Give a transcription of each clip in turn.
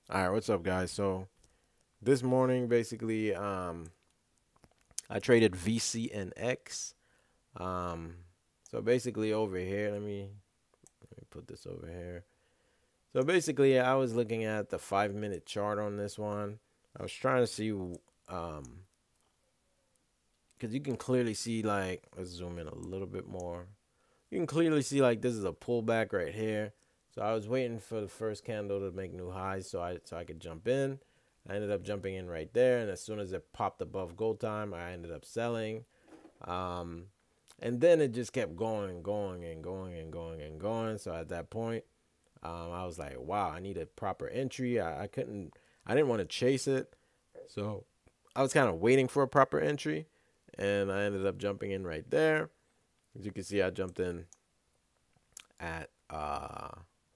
All right, what's up, guys? So this morning, basically, I traded VC and X. Um, so basically, over here, let me put this over here. So basically, I was looking at the 5 minute chart on this one. I was trying to see, because you can clearly see, like, let's zoom in a little bit more. You can clearly see, like, this is a pullback right here. So I was waiting for the first candle to make new highs so I could jump in. I ended up jumping in right there, and as soon as it popped above gold time, I ended up selling. Um, and then it just kept going and going and going and going and going. So at that point, I was like, wow, I need a proper entry. I didn't want to chase it. So I was kind of waiting for a proper entry, and I ended up jumping in right there. As you can see, I jumped in at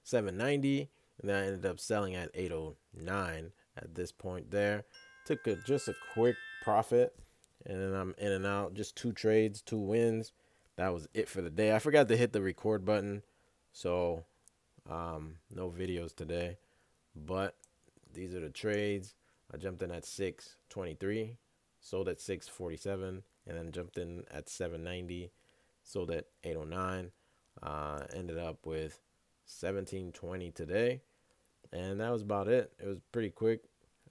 790, and then I ended up selling at 809 at this point there. Took just a quick profit, and then I'm in and out. Just two trades, two wins. That was it for the day. I forgot to hit the record button, so no videos today. But these are the trades. I jumped in at 623, sold at 647, and then jumped in at 790, sold at 809. Ended up with 1720 today, and that was about it. It was pretty quick.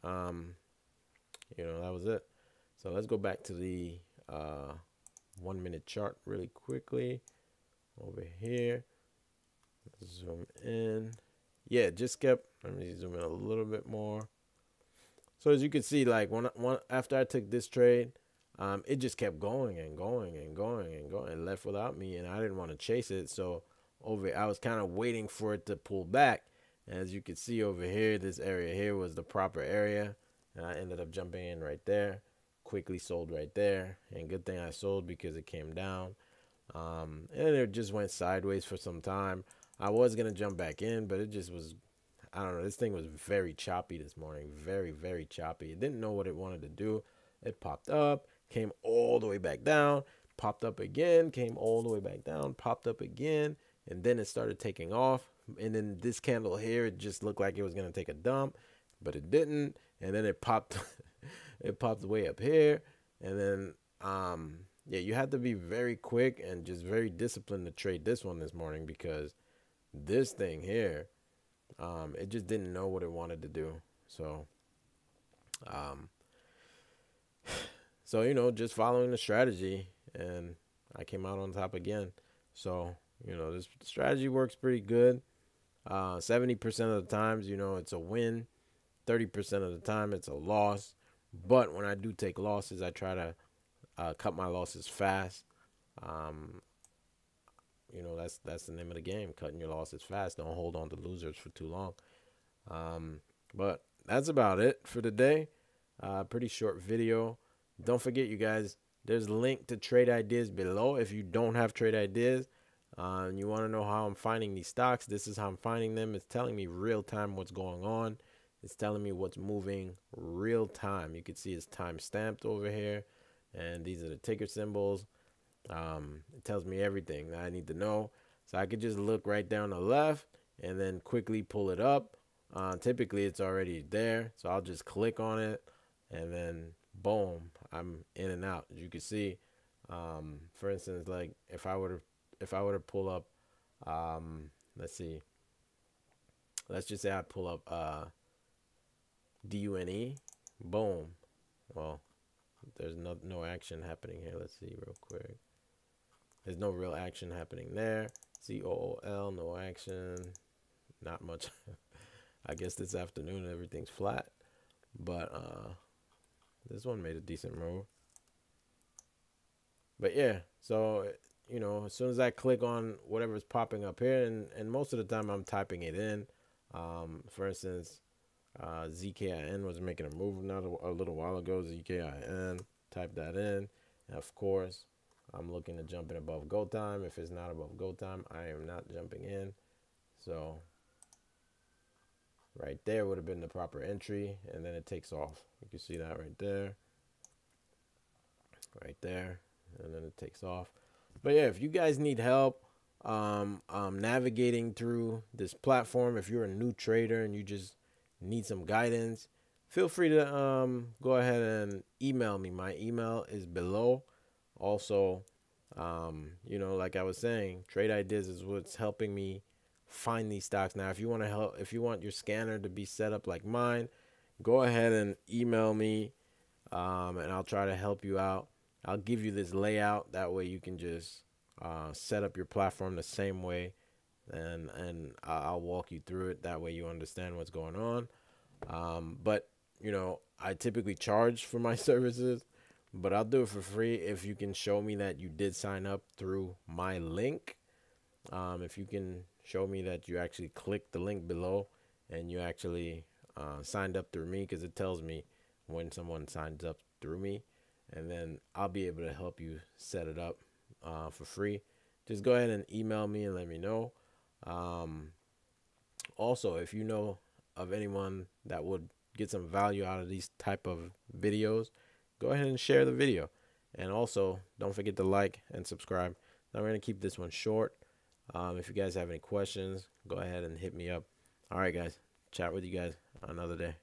Um, that was it. So let's go back to the 1 minute chart really quickly over here. Zoom in. Yeah, it just kept. Let me zoom in a little bit more. So as you can see, like after I took this trade, it just kept going and going and going and going and left without me, and I didn't want to chase it. So I was kind of waiting for it to pull back. And as you can see over here, this area here was the proper area, and I ended up jumping in right there. Quickly sold right there, and good thing I sold because it came down. And it just went sideways for some time. I was gonna jump back in, but it just was, I don't know. This thing was very choppy this morning. Very, very choppy. It didn't know what it wanted to do. It popped up, came all the way back down, popped up again, came all the way back down, popped up again, and then it started taking off. And then this candle here, it just looked like it was gonna take a dump, but it didn't. And then it popped, it popped way up here, and then yeah, you have to be very quick and just very disciplined to trade this one this morning because this thing here, it just didn't know what it wanted to do. So, um, just following the strategy, and I came out on top again. So, this strategy works pretty good. 70% of the times, it's a win. 30% of the time, it's a loss. But when I do take losses, I try to cut my losses fast. Um, that's the name of the game. Cutting your losses fast. Don't hold on to losers for too long. But that's about it for today. Pretty short video. Don't forget, you guys, there's a link to Tradeideas below. If you don't have Tradeideas and you want to know how I'm finding these stocks, this is how I'm finding them. It's telling me real time what's going on. It's telling me what's moving real time. You can see it's time stamped over here, and these are the ticker symbols. It tells me everything that I need to know. So I could just look right down the left and then quickly pull it up. Typically, it's already there, so I'll just click on it, and then boom, I'm in and out. As you can see, for instance, like if I were to pull up, let's see, let's just say I pull up DUNE, boom. Well, there's no action happening here. Let's see real quick. There's no real action happening there. COOL, no action. Not much. I guess this afternoon everything's flat. But this one made a decent move. But yeah, so as soon as I click on whatever's popping up here, and most of the time I'm typing it in. For instance, ZKIN was making a move not a little while ago. ZKIN, type that in. And of course, I'm looking to jump in above go time. If it's not above go time, I am not jumping in. So right there would have been the proper entry, and then it takes off. You can see that right there, and then it takes off. But yeah, if you guys need help navigating through this platform, if you're a new trader and you just need some guidance, feel free to go ahead and email me. My email is below. Also, you know, like I was saying, Trade Ideas is what's helping me find these stocks. Now, if you want to help, if you want your scanner to be set up like mine, go ahead and email me, and I'll try to help you out. I'll give you this layout. That way you can just set up your platform the same way, and I'll walk you through it. That way you understand what's going on. But you know, I typically charge for my services, but I'll do it for free if you can show me that you did sign up through my link. If you can show me that you actually clicked the link below and you actually signed up through me, because it tells me when someone signs up through me, and then I'll be able to help you set it up for free. Just go ahead and email me and let me know. Also, if you know of anyone that would get some value out of these type of videos, go ahead and share the video. And also, don't forget to like and subscribe. Now, we're going to keep this one short. If you guys have any questions, go ahead and hit me up. All right, guys. Chat with you guys another day.